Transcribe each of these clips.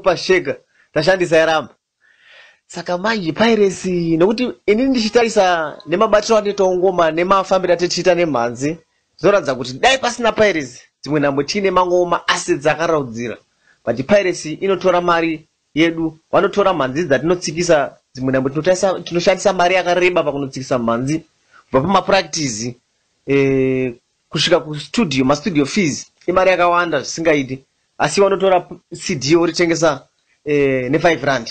pashega tashandisa yaramba. Saka manje piracy nokuti inini ndichitarisa nemabatiro atitoongoma nemafambiro atitiita nemhanzi zvinoratidza kuti dai pasina piracy dzimwe nhambwe tine mangoma assets akaraudzira. But piracy inotora mari yedu, vanotora mhanzi dzatinotsikisa dzimwe nhambwe tinoshandisa mari yakareba pakunotsikisa mhanzi kubva pamapractice kusvika kustudio, mastudio fees imari yakawanda zvisingaiti, asi vanotora CD yoritengesa ne5 rand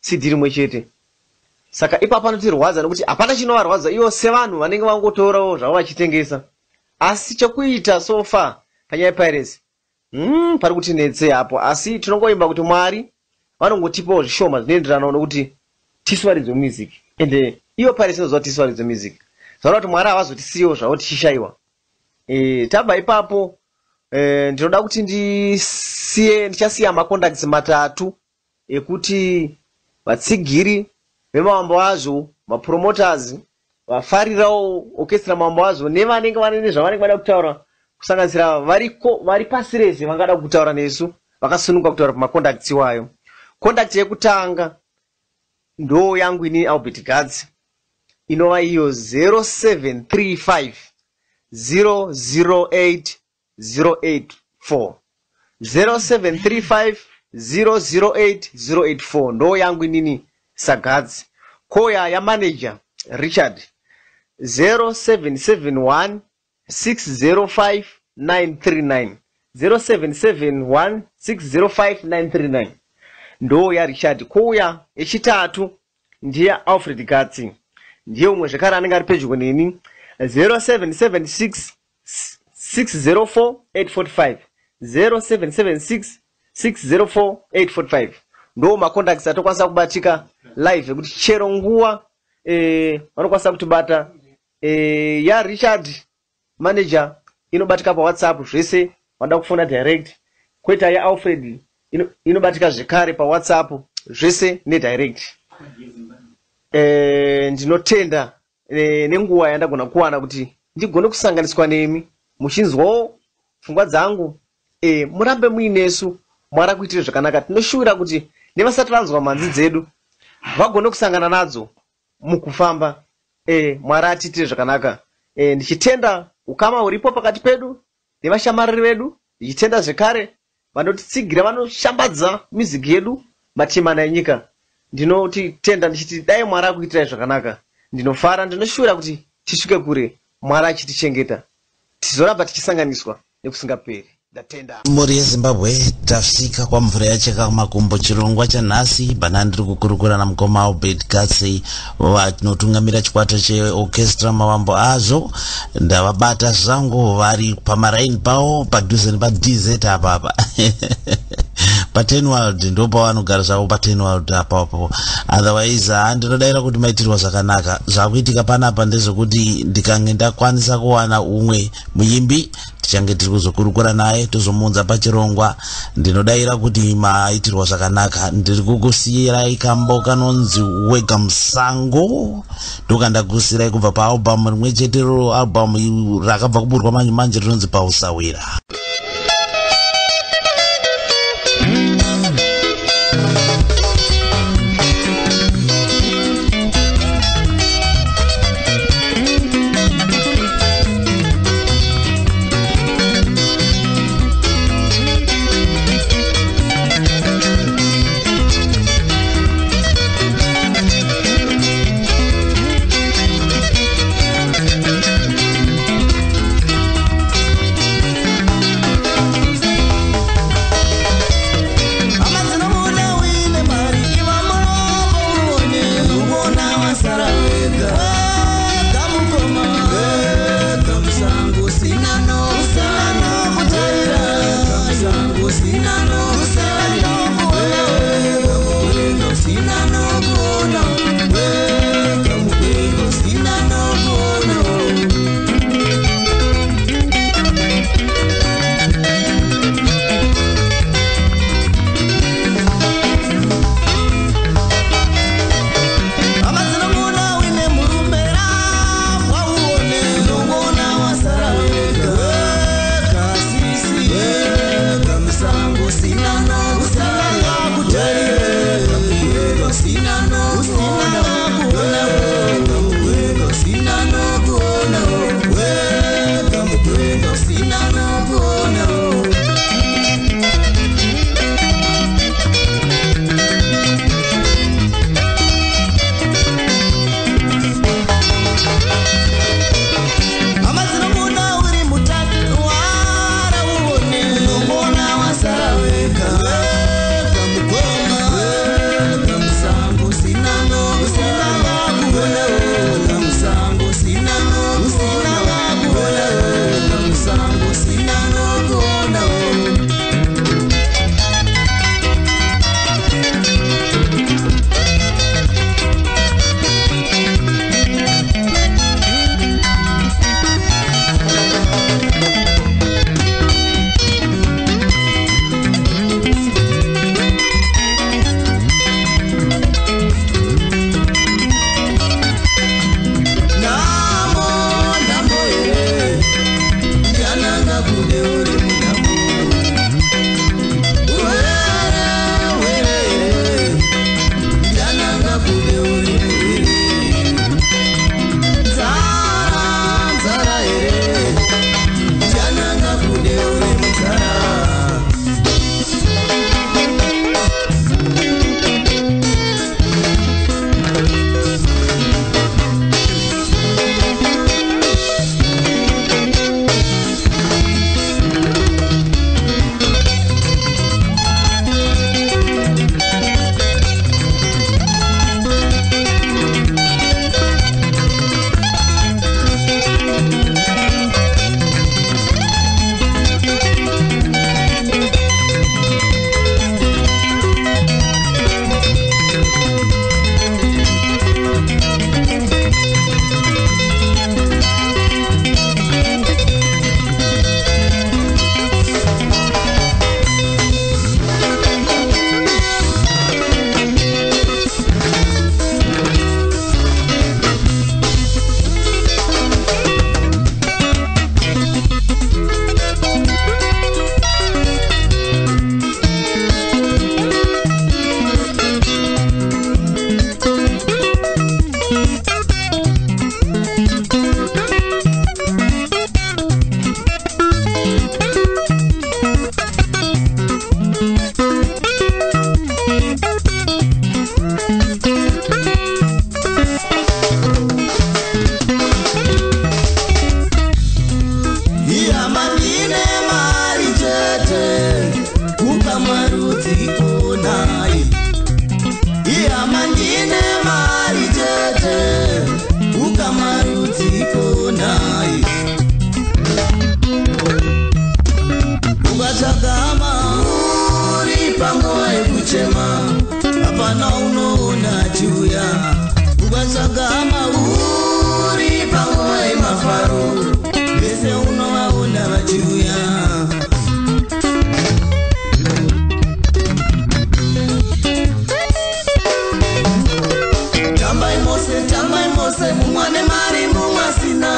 CD rimwe chete. Saka ipapo panotirwadza nokuti hapana chinovarwadza ivo sevanhu vanenge vangotorawo zvavo vachitengesa. Asi chekuita so far panyaya yepiracy pari kutinetse hapo, asi tinongoimba kuti Mwari vanongotipawo zvishoma zvinoenderanawo nokuti tiswaridzwe music, ende iyo piracy inoziva kuti tiswaridzwe music, zvaona kuti Mwari havazotisiyiwo zvavo tichishayiwa. Tabva ipapo ndinoda kuti ndichasiya macontacts matatu ekuti vatsigiri vemambo azvo, mapromoters vafarirawo orchestra mambo azvo nevanenge vane zvavanenge vada kutaura kusanganisira vari pasi rese vangada kutaura nesu vakasununguka kutaura pamacontacts iwayo. Contact yekutanga ndo yangu ini Albert Gadzi inova iyo 0735 008 084 0735 008 084 ndo yangu inini Sagadzi. Koya ya manager Richard 0771 605 939 0771 605 939 ndo ya Richard. Koya yechitatu ndiye Alfred Gadzi, ndiye umwe zvekare anenge ari pedyo neni 0776 604 845 0776 604 845 ndo macontacts atokwanisa kubatika live ekuti chero nguva vanokwanisa kutibata. Ya Richard manager inobatika pa WhatsApp zvese vanoda kufona direct, kweta ya Alfred inobatika zvekare pa WhatsApp zvese ne direct. Ndinotenda nenguva yandagona kuwana kuti ndigone kusanganiswa nemi muchinzwawo pfungwa dzangu. Murambe muinesu, Mwari akuitire zvakanaka. Tinoshuvira kuti nevasati vanzwa mhanzi dzedu vagone kusangana nadzo mukufamba. Mwari atiitire zvakanaka. Ndichitenda ukama huripo pakati pedu nevashamariri vedu, ndichitenda zvekare vanotitsigira vanoshambadza miziki yedu matimana enyika. Ndinotitenda ndichiti dai Mwari akuitirai zvakanaka. Ndinofara, ndinoshuvira kuti tisvike kure, Mwari achitichengeta, tizoramba tichisanganiswa nekusingaperi. Mhuri yeZimbabwe tasvika kwamvura yacheka makumbo chirongwa chanhasi. Bana ndiri kukurukura namukoma Albert Gadzi vanotungamira chikwata cheorchestra mavambo azvo. Ndavabata zvangu vari pamaraini pavo padhuze nepaDZ apapa paTenworld ndo pavanogara zvavo paTenworld apapo. Otherwise ndinodaira kuti maitirwa zvakanaka. Zvakuitika panapa ndezvekuti ndikange ndakwanisa kuwana umwe muimbi tichange tiri kuzokurukura naye tozomunza pachirongwa. Ndinodaira kuti maitirwa zvakanaka. Ndiri kukusiyirai kambo kanonzi Wega Musango ndokandakusiyirai kubva paalbum rimwe chetero, album rakabva kuburwa manje manje rinonzi Pausawira. panguva yekuchema hapana unoona achiuya ukatsvaga mauri panguva yemafaro vese unovaona vachiuya tambai mose mumwa nemari mumwe asina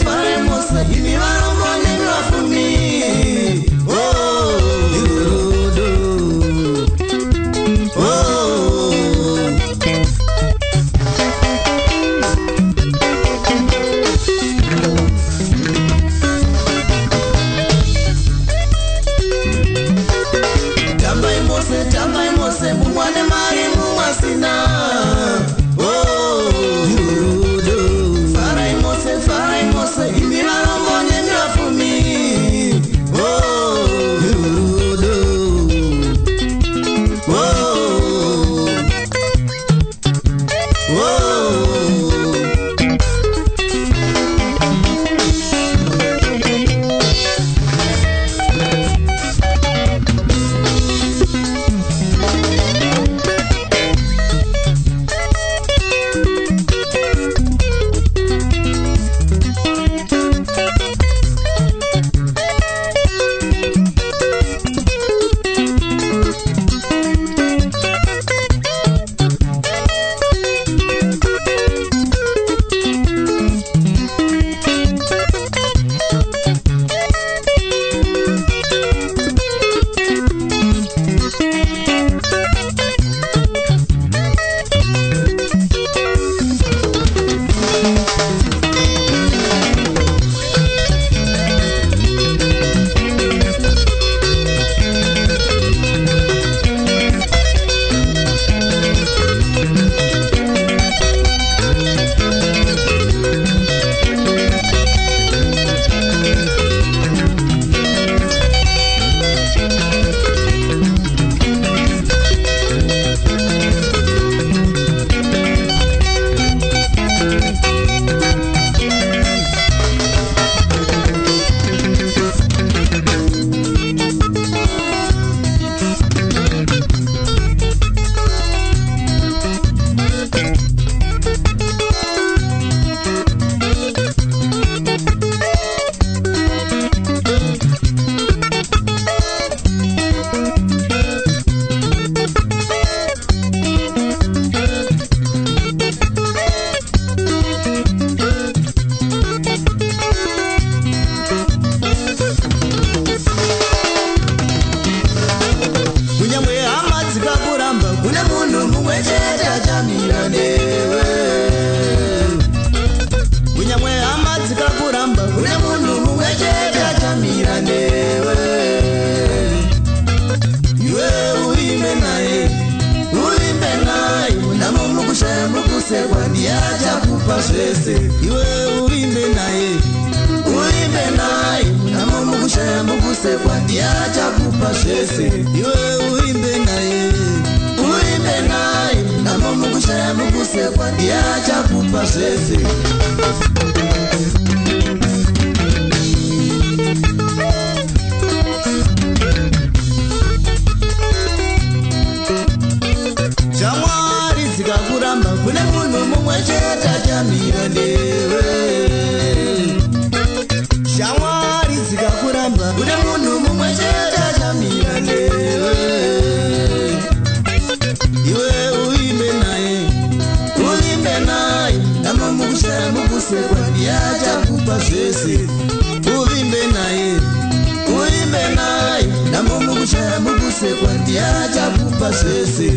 farai mose imi varombo nemi vafumi tambai mose mumwa nemari mumwe asina farai mose imi varombo nemi vafumi kune munhu mumwe chete achamira newe kunyamwe hama dzikakuramba kune munhu mumwe chete achamira newe iwe uimbe naye munamo mukushaya mukusekwa ndiye achakupa zvese iwe uimbe naye munamo mukushaya mukusekwa ndiye achakupa zvese iwe uimbe naye namo mukushaya mukusekwa ndiye achakupa zvese shamwari dzikakuramba kune munhu mumwe chete achamira newe shamwari dzikakuramba kune munhu mumwe chete achamira newe iwe uimbe naye namo mukushaya mukusekwa ndiye achakupa zvese uvimbe naye namo mukushaya mukusekwa ndiye achakupa zvese